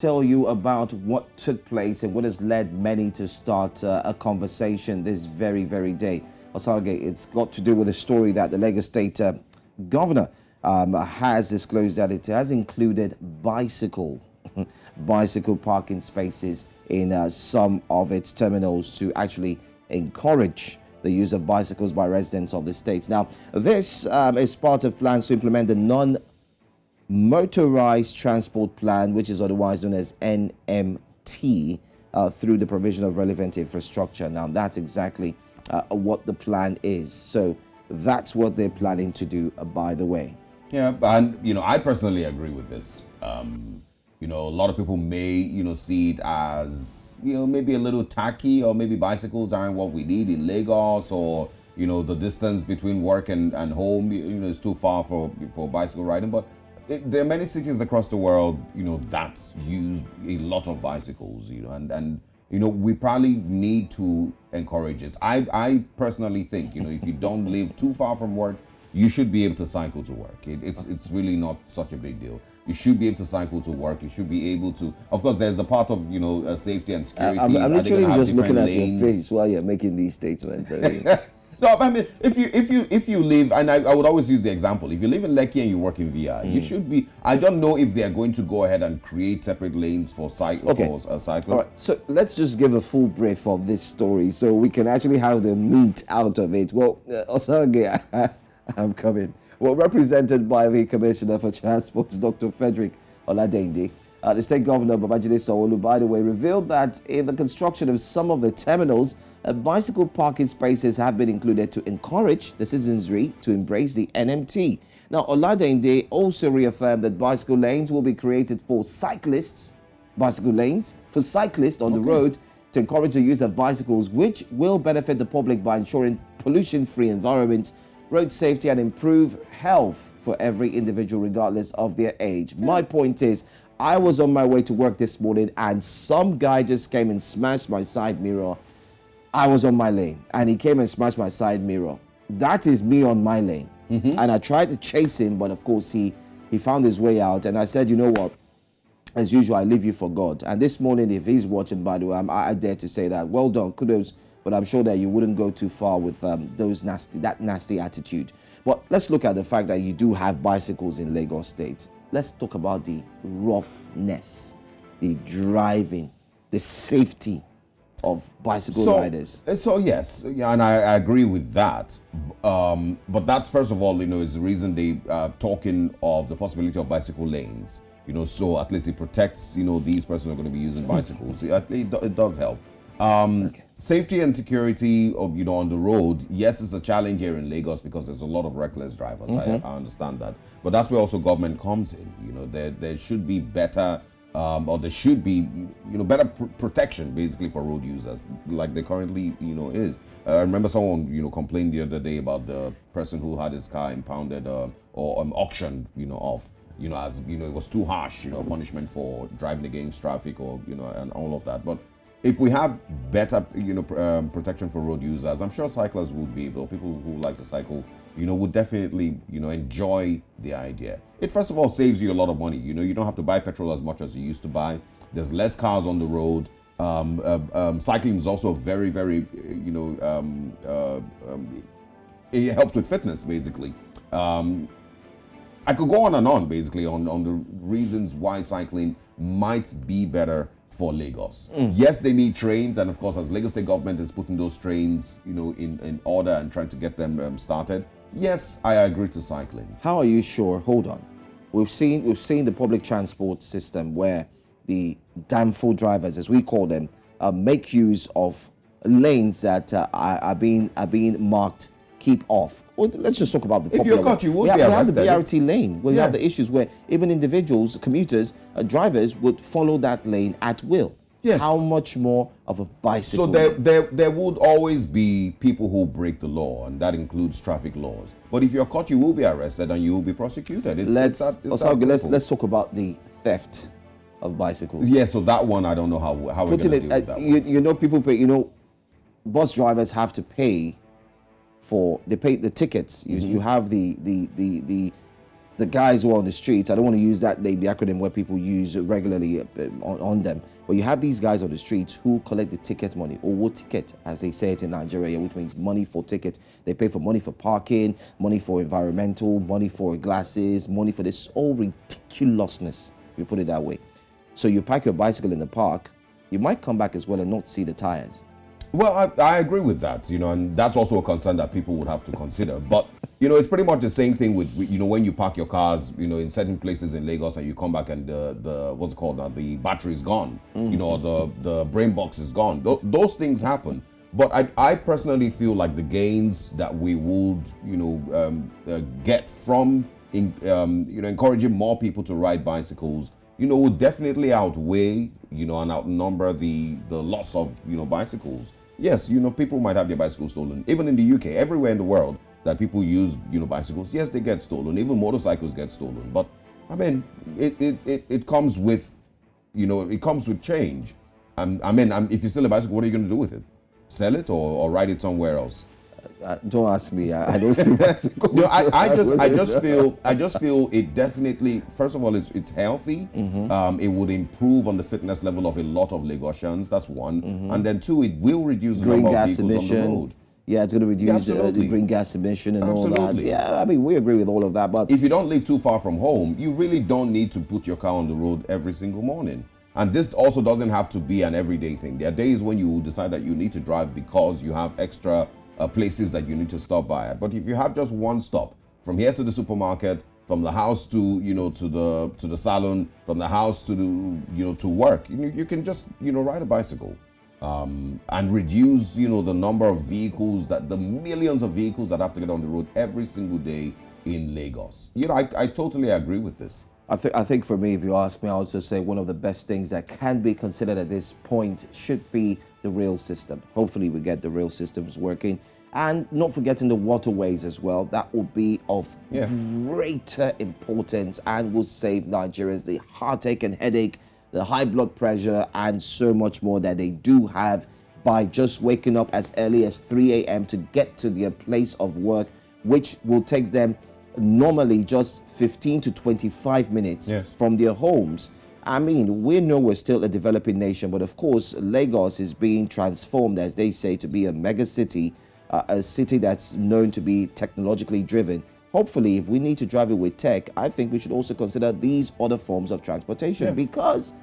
tell you about what took place and what has led many to start a conversation this very, very day. Osage, it's got to do with a story that the Lagos State governor has disclosed that it has included bicycle parking spaces in some of its terminals to actually encourage the use of bicycles by residents of the state. Now, this is part of plans to implement the non-motorized transport plan, which is otherwise known as NMT, through the provision of relevant infrastructure. Now, that's exactly what the plan is. So that's what they're planning to do, by the way. Yeah, and I personally agree with this. A lot of people may see it as maybe a little tacky, or maybe bicycles aren't what we need in Lagos, or the distance between work and home is too far for bicycle riding. But there are many cities across the world that use a lot of bicycles, and we probably need to encourage this. I personally think if you don't live too far from work, you should be able to cycle to work. It's really not such a big deal. You should be able to cycle to work. You should be able to. Of course, there's the part of safety and security. I'm literally just looking at lanes. your face while you're making these statements. I mean. No, I mean, if you live, and I would always use the example, if you live in Lekki and you work in VI, you should be. I don't know if they are going to go ahead and create separate lanes for cyclists. All right, so let's just give a full brief of this story so we can actually have the meat out of it. Well, Osage, I'm coming. Well, represented by the Commissioner for Transport, Dr. Frederick Oladende, the State Governor, Babajide Sanwo-Olu, by the way, revealed that in the construction of some of the terminals, bicycle parking spaces have been included to encourage the citizenry to embrace the NMT. Now, Oladende also reaffirmed that bicycle lanes will be created for cyclists, bicycle lanes for cyclists on the road to encourage the use of bicycles, which will benefit the public by ensuring pollution-free environments, road safety, and improve health for every individual regardless of their age. My point is, I was on my way to work this morning and some guy just came and smashed my side mirror. I was on my lane and he came and smashed my side mirror. That is me on my lane. And I tried to chase him, but of course he found his way out. And I said, you know what? As usual, I leave you for God. And this morning, if he's watching, by the way, I dare to say that. Well done, kudos. But I'm sure that you wouldn't go too far with that nasty attitude. But let's look at the fact that you do have bicycles in Lagos State. Let's talk about the roughness, the driving, the safety of bicycle riders. So yes, yeah, and I agree with that. But that, first of all, is the reason they are talking of the possibility of bicycle lanes. So at least it protects these persons who are going to be using bicycles. It does help. Safety and security of on the road, yes, it's a challenge here in Lagos because there's a lot of reckless drivers. I understand that, but that's where also government comes in. There should be better, or there should be better protection basically for road users, like there currently is. I remember someone complained the other day about the person who had his car impounded or auctioned off. As it was too harsh, punishment for driving against traffic or and all of that, but if we have better, protection for road users, I'm sure cyclists would be able. People who like to cycle, would definitely, enjoy the idea. It first of all saves you a lot of money. You don't have to buy petrol as much as you used to buy. There's less cars on the road. Cycling is also very, very, it helps with fitness basically. I could go on and on basically on the reasons why cycling might be better for Lagos. Yes, they need trains, and of course, as Lagos State government is putting those trains, in order and trying to get them started. Yes, I agree to cycling. How are you sure? Hold on, we've seen the public transport system where the damn fool drivers, as we call them, make use of lanes that are being marked keep off. Well, let's just talk about the popular. If you're caught, you would be arrested. arrested. We have the BRT lane where you have the issues where even individuals, commuters, drivers would follow that lane at will. Yes. How much more of a bicycle? So there would always be people who break the law, and that includes traffic laws. But if you're caught, you will be arrested and you will be prosecuted. Let's talk about the theft of bicycles. Yeah, so that one I don't know how we're going to deal with that. People pay. Bus drivers have to pay. They pay the tickets. You have the the guys who are on the streets, I don't want to use that name, the acronym where people use regularly on them, but you have these guys on the streets who collect the ticket money, or ticket, as they say it in Nigeria, which means money for ticket. They pay for money for parking, money for environmental, money for glasses, money for this all ridiculousness, we put it that way. So you park your bicycle in the park, you might come back as well and not see the tires. Well, I agree with that, and that's also a concern that people would have to consider. But, it's pretty much the same thing with when you park your cars, in certain places in Lagos and you come back and the what's it called now, the battery is gone, or the brain box is gone. Those things happen. But I personally feel like the gains that we would, get from, encouraging more people to ride bicycles, would definitely outweigh, and outnumber the loss of, bicycles. Yes, people might have their bicycles stolen. Even in the UK, everywhere in the world that people use, bicycles, yes, they get stolen. Even motorcycles get stolen. But I mean, it comes with, it comes with change. If you steal a bicycle, what are you going to do with it? Sell it or ride it somewhere else? Don't ask me. I don't steal bicycles. I just feel it definitely. First of all, it's healthy. It would improve on the fitness level of a lot of Lagosians. That's one. And then two, it will reduce the number of vehicles on the road. Yeah, it's going to reduce the green gas emission and all that. Yeah, I mean, we agree with all of that. But if you don't live too far from home, you really don't need to put your car on the road every single morning. And this also doesn't have to be an everyday thing. There are days when you decide that you need to drive because you have extra places that you need to stop by at. But if you have just one stop, from here to the supermarket, from the house to to the salon, from the house to to work, you can just ride a bicycle, and reduce the number of vehicles, the millions of vehicles that have to get on the road every single day in Lagos. I totally agree with this. I think for me, if you ask me, I would just say one of the best things that can be considered at this point should be the rail system. Hopefully we get the rail systems working, and not forgetting the waterways as well. That will be of greater importance and will save Nigerians the heartache and headache, the high blood pressure, and so much more that they do have by just waking up as early as 3 a.m. to get to their place of work, which will take them normally just 15 to 25 minutes from their homes. I mean, we know we're still a developing nation, but of course, Lagos is being transformed, as they say, to be a mega city, a city that's known to be technologically driven. Hopefully, if we need to drive it with tech, I think we should also consider these other forms of transportation because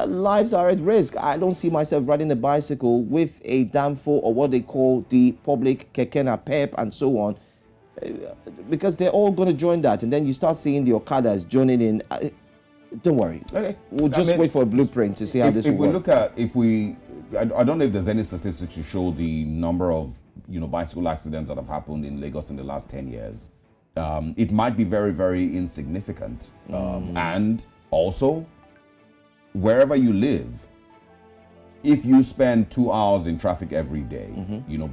lives are at risk. I don't see myself riding a bicycle with a danfo or what they call the public keke napep and so on, because they're all going to join that, and then you start seeing the Okadas joining in. Don't worry. Okay. We'll just wait for a blueprint to see how this will work. I don't know if there's any statistics to show the number of bicycle accidents that have happened in Lagos in the last 10 years. It might be very, very insignificant. And also, wherever you live, if you spend 2 hours in traffic every day,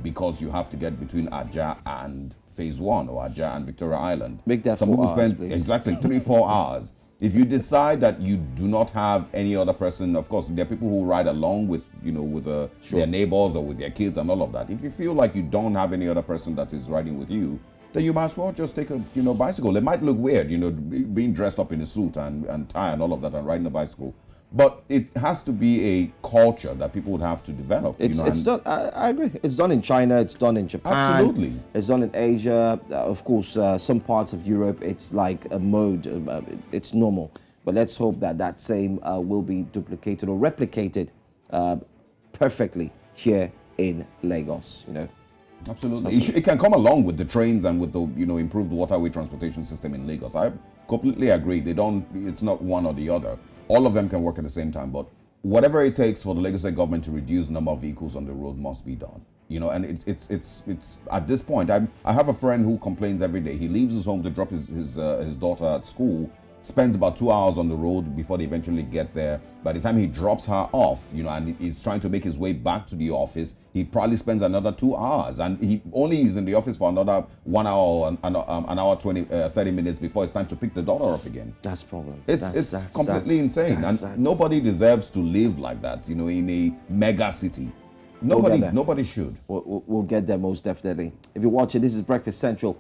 because you have to get between Ajah and Phase 1 or Ajah and Victoria Island. Make that Some 4 people hours, spend please. exactly 3-4 hours. If you decide that you do not have any other person, of course, there are people who ride along with, with their neighbors or with their kids and all of that. If you feel like you don't have any other person that is riding with you, then you might as well just take a, bicycle. It might look weird, being dressed up in a suit and tie and all of that and riding a bicycle. But it has to be a culture that people would have to develop. It's done. I agree. It's done in China. It's done in Japan. Absolutely. It's done in Asia. Of course, some parts of Europe, it's like a mode. It's normal. But let's hope that that same will be duplicated or replicated perfectly here in Lagos. Absolutely. It can come along with the trains and with the improved waterway transportation system in Lagos. I completely agree. It's not one or the other. All of them can work at the same time, but whatever it takes for the Lagos State government to reduce the number of vehicles on the road must be done. And it's at this point, I have a friend who complains every day. He leaves his home to drop his daughter at school, spends about 2 hours on the road before they eventually get there. By the time he drops her off, and he's trying to make his way back to the office, he probably spends another 2 hours, and he only is in the office for another 1 hour, an hour 30 minutes before it's time to pick the daughter up again. That's the problem. It's completely insane, and nobody deserves to live like that, in a mega city. Nobody should. We'll get there most definitely. If you're watching, this is Breakfast Central.